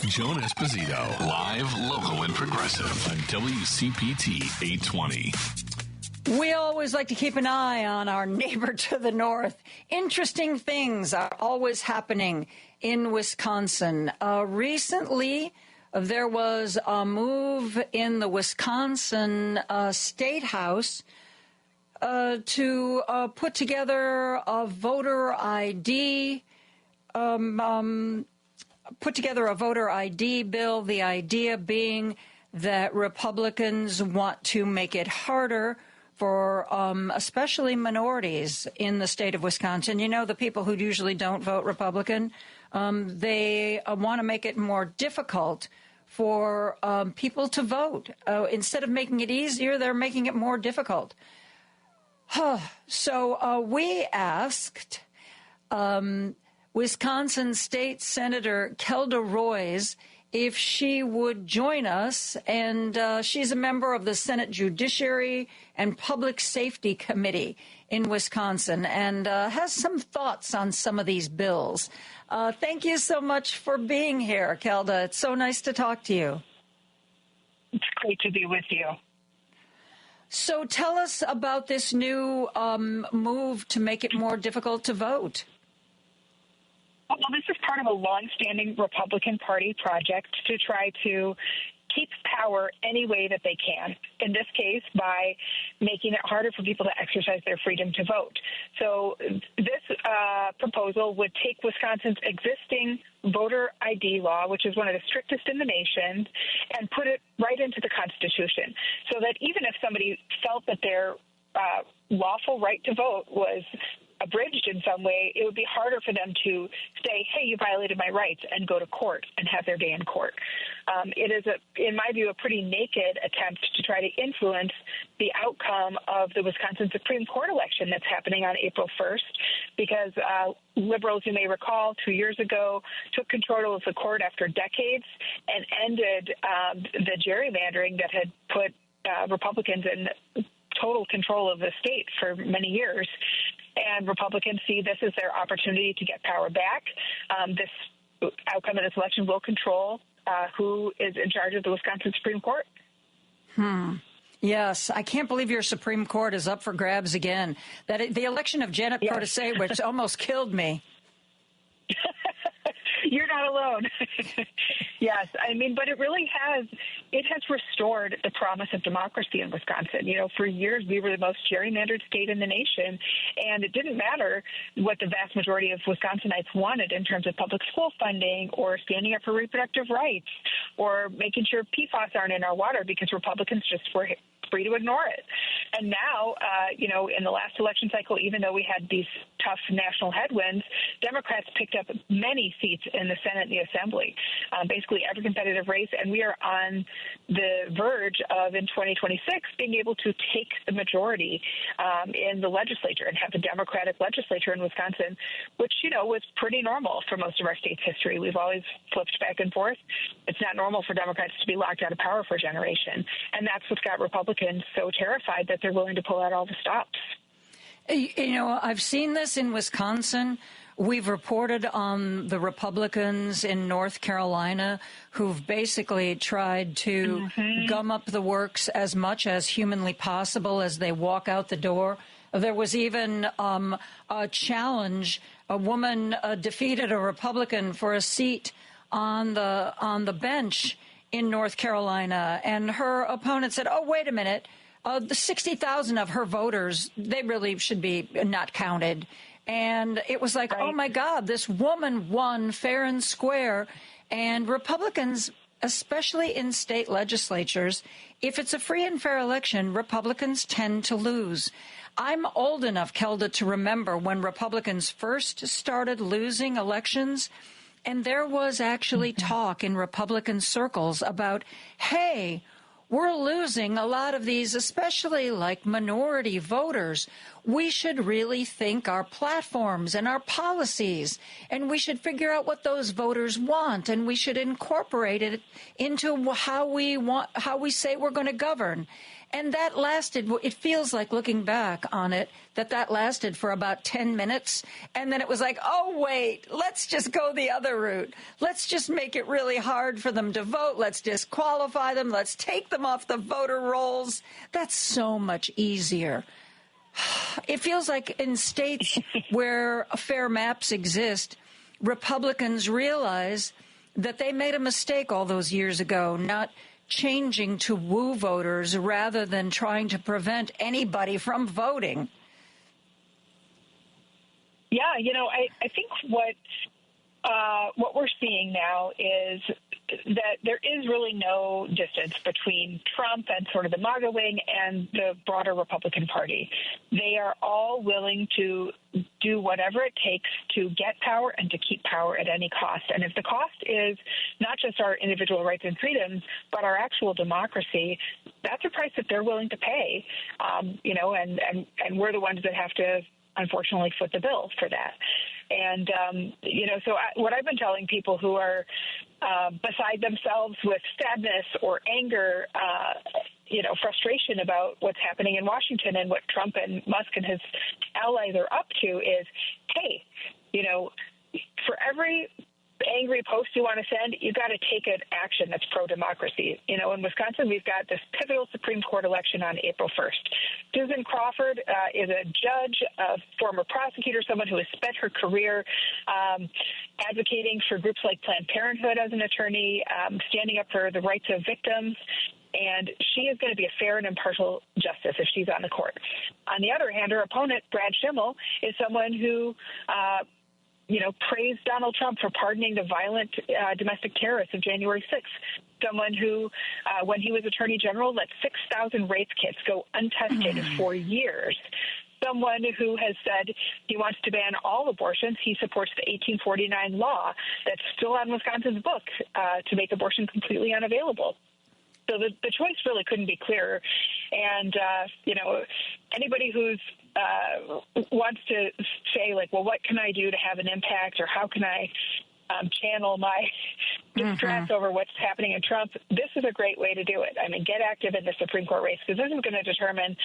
Joan Esposito, live, local, and progressive on WCPT 820. We always like to keep an eye on our neighbor to the north. Interesting things are always happening in Wisconsin. Recently, there was a move in the Wisconsin State House to put together a voter ID bill, the idea being that Republicans want to make it harder for especially minorities in the state of Wisconsin. You know, the people who usually don't vote Republican, they want to make it more difficult for people to vote. Instead of making it easier, they're making it more difficult. So we asked Wisconsin State Senator Kelda if she would join us, and she's a member of the Senate Judiciary and Public Safety Committee in Wisconsin and has some thoughts on some of these bills. Thank you so much for being here, Kelda. It's so nice to talk to you. It's great to be with you. So tell us about this new move to make it more difficult to vote. Well, this is part of a longstanding Republican Party project to try to keep power any way that they can. In this case, by making it harder for people to exercise their freedom to vote. So this proposal would take Wisconsin's existing voter ID law, which is one of the strictest in the nation, and put it right into the Constitution, so that even if somebody felt that their lawful right to vote was abridged in some way, it would be harder for them to say, hey, you violated my rights, and go to court and have their day in court. It is, in my view, a pretty naked attempt to try to influence the outcome of the Wisconsin Supreme Court election that's happening on April 1st, because liberals, you may recall, 2 years ago took control of the court after decades and ended the gerrymandering that had put Republicans in total control of the state for many years. And Republicans see this as their opportunity to get power back. This outcome of this election will control who is in charge of the Wisconsin Supreme Court. Yes, I can't believe your Supreme Court is up for grabs again. The election of Janet Protasevich almost killed me. You're not alone. Yes, I mean, but it really has restored the promise of democracy in Wisconsin. You know, for years we were the most gerrymandered state in the nation, and it didn't matter what the vast majority of Wisconsinites wanted in terms of public school funding or standing up for reproductive rights or making sure PFAS aren't in our water, because Republicans just were free to ignore it. And now, in the last election cycle, even though we had these tough national headwinds, Democrats picked up many seats in the Senate and the Assembly, basically every competitive race, and we are on the verge of, in 2026, being able to take the majority in the legislature and have a Democratic legislature in Wisconsin, which, was pretty normal for most of our state's history. We've always flipped back and forth. It's not normal for Democrats to be locked out of power for a generation, and that's what's got Republicans so terrified that they're willing to pull out all the stops. I've seen this in Wisconsin. We've reported on the Republicans in North Carolina who've basically tried to gum up the works as much as humanly possible as they walk out the door. There was even a challenge. A woman defeated a Republican for a seat on the bench in North Carolina, and her opponent said, "Oh, wait a minute. The 60,000 of her voters, they really should be not counted." And it was like, oh, my God, this woman won fair and square. And Republicans, especially in state legislatures, if it's a free and fair election, Republicans tend to lose. I'm old enough, Kelda, to remember when Republicans first started losing elections. And there was actually talk in Republican circles about, hey, we're losing a lot of these, especially like minority voters. we should really think our platforms and our policies, and we should figure out what those voters want, and we should incorporate it into how we say we're going to govern. And that lasted, it feels like looking back on it, that lasted for about 10 minutes. And then it was like, oh, wait, let's just go the other route. Let's just make it really hard for them to vote. Let's disqualify them. Let's take them off the voter rolls. That's so much easier. It feels like in states where fair maps exist, Republicans realize that they made a mistake all those years ago, not changing to woo voters rather than trying to prevent anybody from voting. Yeah, I think what we're seeing now is that there is really no distance between Trump and sort of the MAGA wing and the broader Republican Party. They are all willing to do whatever it takes to get power and to keep power at any cost. And if the cost is not just our individual rights and freedoms, but our actual democracy, that's a price that they're willing to pay. And we're the ones that have to, unfortunately, foot the bill for that. And, what I've been telling people who are beside themselves with sadness or anger, frustration about what's happening in Washington and what Trump and Musk and his allies are up to is, hey, for every angry post you want to send, you got to take an action that's pro-democracy. In Wisconsin, we've got this pivotal Supreme Court election on April 1st. Susan Crawford is a judge, a former prosecutor, someone who has spent her career advocating for groups like Planned Parenthood as an attorney, standing up for the rights of victims. And she is going to be a fair and impartial justice if she's on the court. On the other hand, her opponent, Brad Schimmel, is someone who praised Donald Trump for pardoning the violent domestic terrorists of January 6th. Someone who, when he was Attorney General, let 6,000 rape kits go untested for years. Someone who has said he wants to ban all abortions. He supports the 1849 law that's still on Wisconsin's book to make abortion completely unavailable. So the choice really couldn't be clearer. And, anybody who's wants to say, like, well, what can I do to have an impact, or how can I channel my distress over what's happening in Trump, this is a great way to do it. I mean, get active in the Supreme Court race, because this is going to determine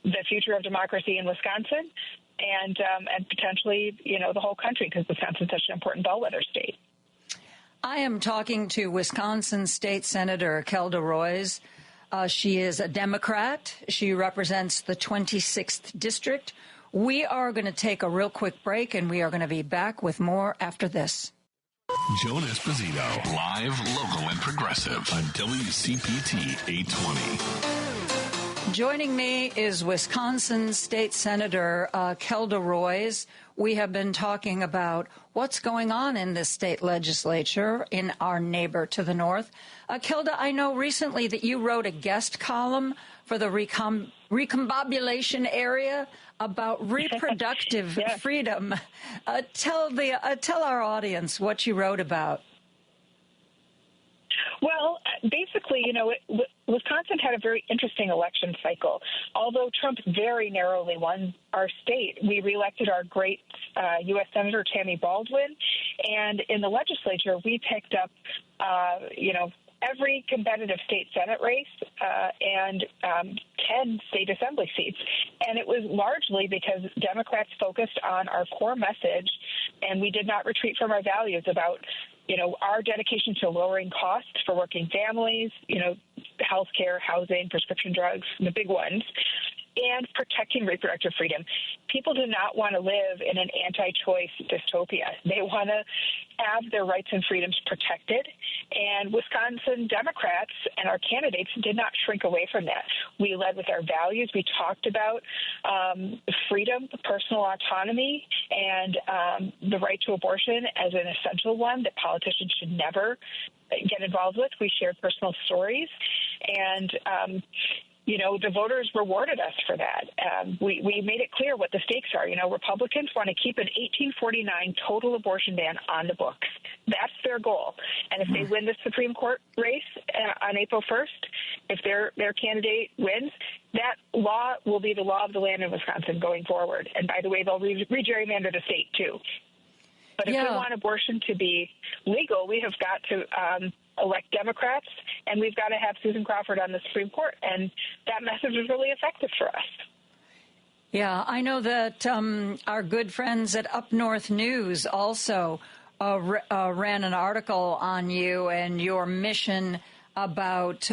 the future of democracy in Wisconsin and potentially, the whole country, because Wisconsin is such an important bellwether state. I am talking to Wisconsin State Senator Kelda Roys. She is a Democrat. She represents the 26th District. We are going to take a real quick break, and we are going to be back with more after this. Joan Esposito, live, local, and progressive on WCPT 820. Joining me is Wisconsin State Senator Kelda Roys. We have been talking about what's going on in this state legislature in our neighbor to the north. Kelda, I know recently that you wrote a guest column for the recombobulation area about reproductive freedom. Tell our audience what you wrote about. Well, basically, Wisconsin had a very interesting election cycle. Although Trump very narrowly won our state, we reelected our great U.S. Senator Tammy Baldwin, and in the legislature, we picked up, every competitive state Senate race and 10 state assembly seats. And it was largely because Democrats focused on our core message, and we did not retreat from our values about, our dedication to lowering costs for working families, health care, housing, prescription drugs, the big ones, and protecting reproductive freedom. People do not want to live in an anti-choice dystopia. They want to have their rights and freedoms protected, and Wisconsin Democrats and our candidates did not shrink away from that. We led with our values. We talked about freedom, personal autonomy, and the right to abortion as an essential one that politicians should never get involved with. We shared personal stories, and the voters rewarded us for that. We made it clear what the stakes are. Republicans want to keep an 1849 total abortion ban on the books. That's their goal. And if they win the Supreme Court race on April 1st, if their candidate wins, that law will be the law of the land in Wisconsin going forward. And by the way, they'll re-gerrymander the state, too. But if we want abortion to be legal, we have got to elect Democrats, and we've got to have Susan Crawford on the Supreme Court. And that message is really effective for us. Yeah, I know that our good friends at Up North News also ran an article on you and your mission about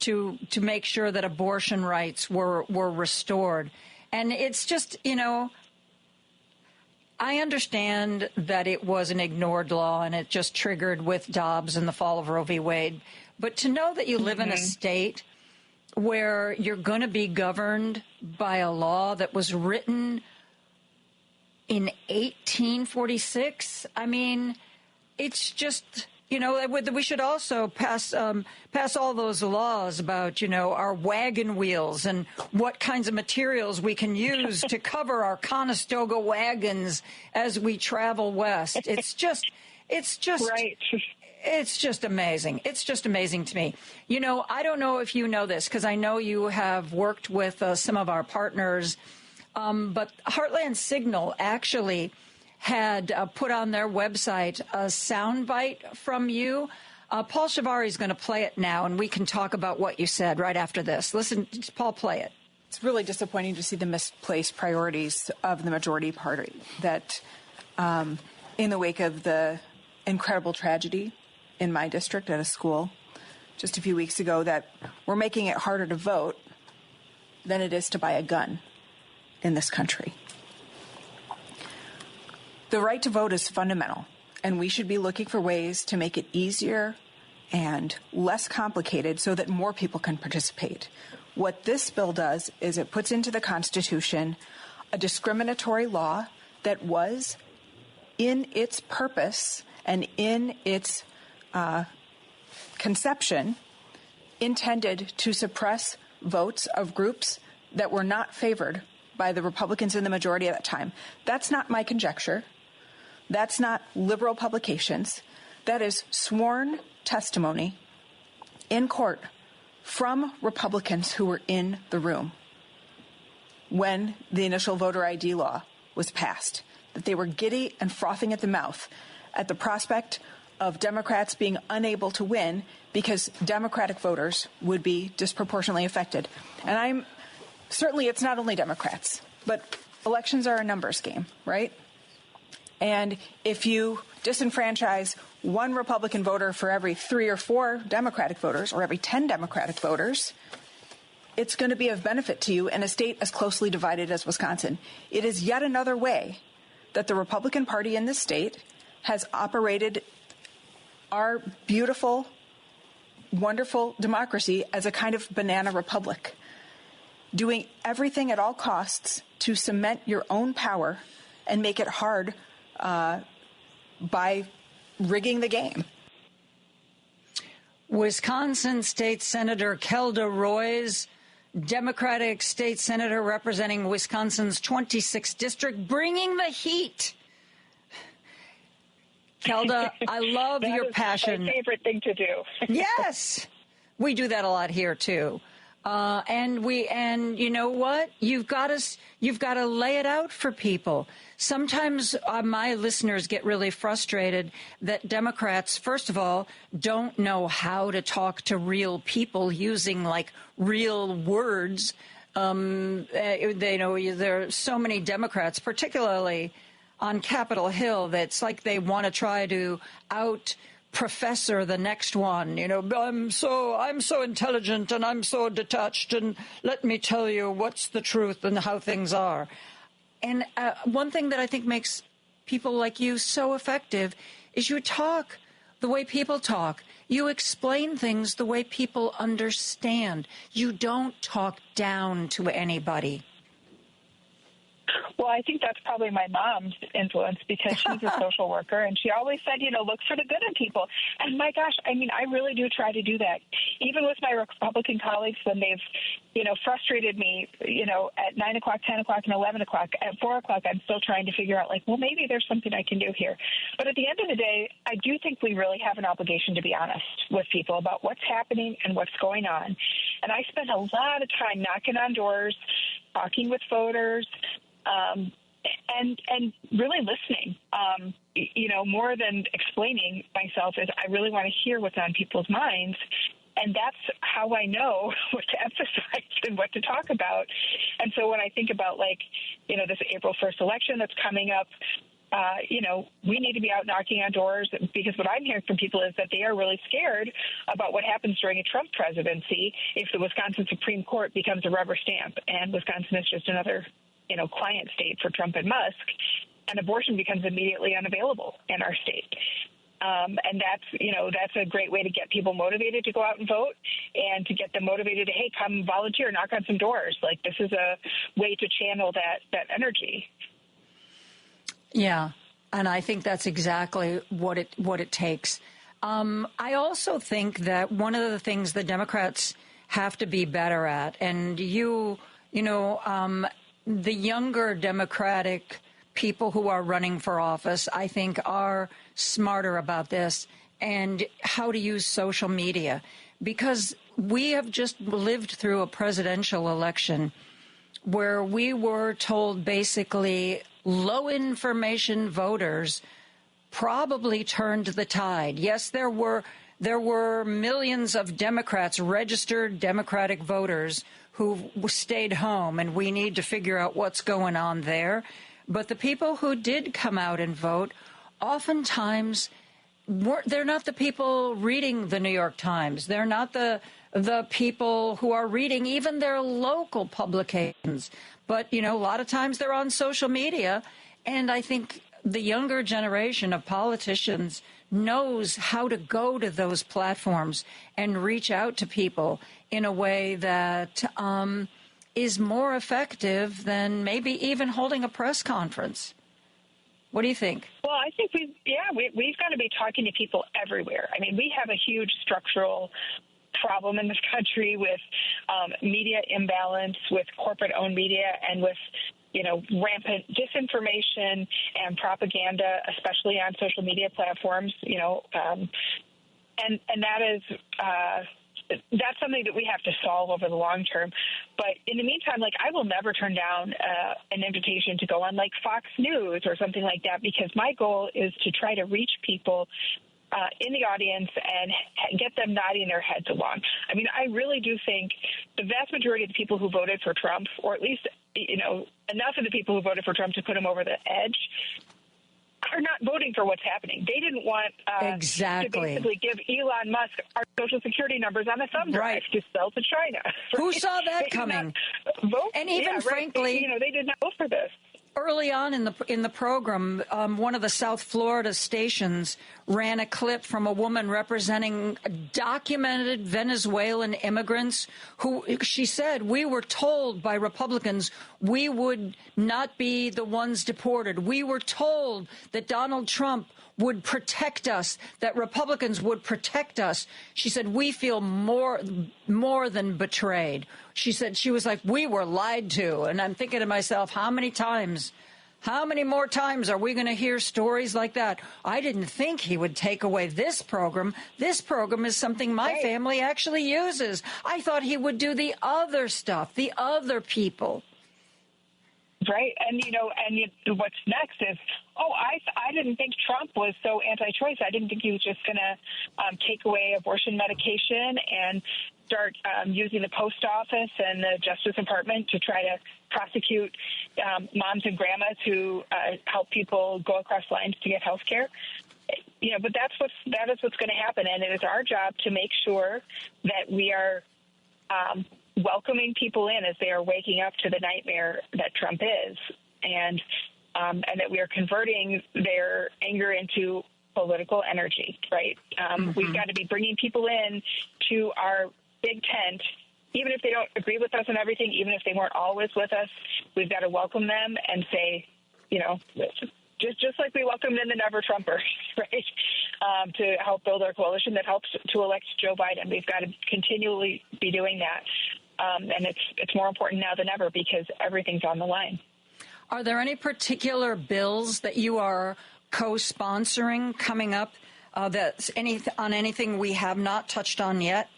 to make sure that abortion rights were restored. And it's just, I understand that it was an ignored law and it just triggered with Dobbs and the fall of Roe v. Wade. But to know that you live in a state where you're going to be governed by a law that was written in 1846, I mean, it's just, we should also pass all those laws about, our wagon wheels and what kinds of materials we can use to cover our Conestoga wagons as we travel west. It's just right. It's just amazing. It's just amazing to me. I don't know if you know this because I know you have worked with some of our partners, but Heartland Signal actually had put on their website a soundbite from you. Paul Shivari is going to play it now, and we can talk about what you said right after this. Listen, Paul, play it. It's really disappointing to see the misplaced priorities of the majority party that in the wake of the incredible tragedy in my district at a school just a few weeks ago, that we're making it harder to vote than it is to buy a gun in this country. The right to vote is fundamental, and we should be looking for ways to make it easier and less complicated so that more people can participate. What this bill does is it puts into the Constitution a discriminatory law that was, in its purpose and in its conception, intended to suppress votes of groups that were not favored by the Republicans in the majority at that time. That's not my conjecture. That's not liberal publications. That is sworn testimony in court from Republicans who were in the room when the initial voter ID law was passed, that they were giddy and frothing at the mouth at the prospect of Democrats being unable to win because Democratic voters would be disproportionately affected. And certainly it's not only Democrats, but elections are a numbers game, right? And if you disenfranchise one Republican voter for every 3 or 4 Democratic voters or every 10 Democratic voters, it's going to be of benefit to you in a state as closely divided as Wisconsin. It is yet another way that the Republican Party in this state has operated our beautiful, wonderful democracy as a kind of banana republic, doing everything at all costs to cement your own power and make it hard by rigging the game. Wisconsin State Senator Kelda Roys, Democratic State Senator representing Wisconsin's 26th district, bringing the heat. Kelda, I love your passion. My favorite thing to do. Yes, we do that a lot here too. And you know what? You've got to lay it out for people. Sometimes my listeners get really frustrated that Democrats, first of all, don't know how to talk to real people using like real words. They know there are so many Democrats, particularly on Capitol Hill, that's like they want to try to out-professor the next one. I'm so intelligent and I'm so detached, and let me tell you what's the truth and how things are. And one thing that I think makes people like you so effective is you talk the way people talk. You explain things the way people understand. You don't talk down to anybody. Well, I think that's probably my mom's influence because she's a social worker, and she always said, look for the good in people. And my gosh, I really do try to do that. even with my Republican colleagues, when they've, frustrated me, at 9 o'clock, 10 o'clock, and 11 o'clock, at 4 o'clock, I'm still trying to figure out, well, maybe there's something I can do here. But at the end of the day, I do think we really have an obligation to be honest with people about what's happening and what's going on. And I spend a lot of time knocking on doors, talking with voters, and really listening. More than explaining myself is I really want to hear what's on people's minds. And that's how I know what to emphasize and what to talk about. And so when I think about, this April 1st election that's coming up, we need to be out knocking on doors, because what I'm hearing from people is that they are really scared about what happens during a Trump presidency if the Wisconsin Supreme Court becomes a rubber stamp and Wisconsin is just another, client state for Trump and Musk, and abortion becomes immediately unavailable in our state. And that's a great way to get people motivated to go out and vote, and to get them motivated to, hey, come volunteer, knock on some doors. This is a way to channel that energy. Yeah, and I think that's exactly what it takes. I also think that one of the things the Democrats have to be better at, and the younger Democratic people who are running for office, I think, are smarter about this and how to use social media, because we have just lived through a presidential election where we were told basically low information voters probably turned the tide. Yes, there were millions of Democrats, registered Democratic voters, who stayed home, and we need to figure out what's going on there. But the people who did come out and vote, oftentimes, they're not the people reading the New York Times. They're not the people who are reading even their local publications. But, a lot of times they're on social media. And I think the younger generation of politicians knows how to go to those platforms and reach out to people in a way that is more effective than maybe even holding a press conference. What do you think? Well, I think we've got to be talking to people everywhere. I mean, we have a huge structural problem in this country with media imbalance, with corporate-owned media, and with rampant disinformation and propaganda, especially on social media platforms. And that is. That's something that we have to solve over the long term. But in the meantime, I will never turn down an invitation to go on Fox News or something like that, because my goal is to try to reach people in the audience and get them nodding their heads along. I mean, I really do think the vast majority of the people who voted for Trump, or at least, enough of the people who voted for Trump to put him over the edge, are not voting for what's happening. They didn't want to basically give Elon Musk our Social Security numbers on a thumb drive to sell to China. Who saw that coming? And even frankly, they did not vote for this. Early on in the program, one of the South Florida stations ran a clip from a woman representing documented Venezuelan immigrants who, she said, we were told by Republicans we would not be the ones deported. We were told that Donald Trump would protect us, that Republicans would protect us. She said, we feel more than betrayed. She said, she was like, we were lied to. And I'm thinking to myself, how many more times are we going to hear stories like that? I didn't think he would take away this program. This program is something my family actually uses. I thought he would do the other stuff, the other people. Right. And, what's next is, I didn't think Trump was so anti-choice. I didn't think he was just going to take away abortion medication and start using the post office and the Justice Department to try to prosecute moms and grandmas who help people go across lines to get health care. But that is what's going to happen. And it is our job to make sure that we are welcoming people in as they are waking up to the nightmare that Trump is, and that we are converting their anger into political energy, right? We've got to be bringing people in to our big tent, even if they don't agree with us on everything, even if they weren't always with us. We've got to welcome them and say, just like we welcomed in the Never Trumpers, right, to help build our coalition that helps to elect Joe Biden. We've got to continually be doing that. And it's more important now than ever because everything's on the line. Are there any particular bills that you are co-sponsoring coming up that's on anything we have not touched on yet?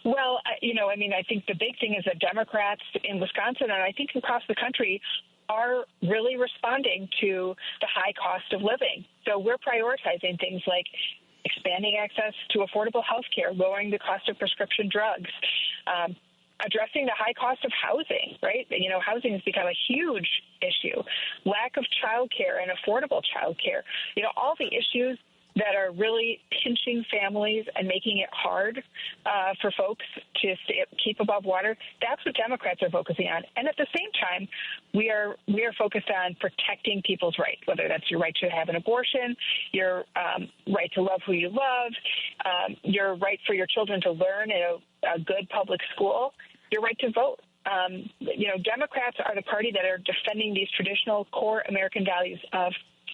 Well, I think the big thing is that Democrats in Wisconsin and I think across the country are really responding to the high cost of living. So we're prioritizing things like expanding access to affordable health care, lowering the cost of prescription drugs, addressing the high cost of housing, right? Housing has become a huge issue. Lack of child care and affordable child care. All the issues that are really pinching families and making it hard for folks to keep above water. That's what Democrats are focusing on. And at the same time, we are focused on protecting people's rights, whether that's your right to have an abortion, your right to love who you love, your right for your children to learn in a good public school, your right to vote. Democrats are the party that are defending these traditional core American values of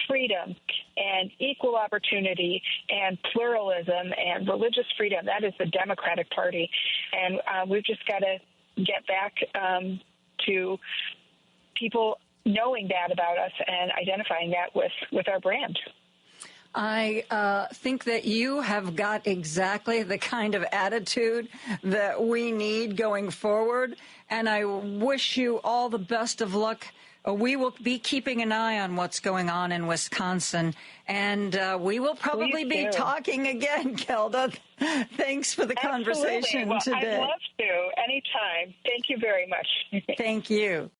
freedom and equal opportunity and pluralism and religious freedom. That is the Democratic Party. And we've just got to get back to people knowing that about us and identifying that with our brand. I think that you have got exactly the kind of attitude that we need going forward, and I wish you all the best of luck. We will be keeping an eye on what's going on in Wisconsin, and we will probably be talking again, Kelda. Thanks for the conversation today. I'd love to. Anytime. Thank you very much. Thank you.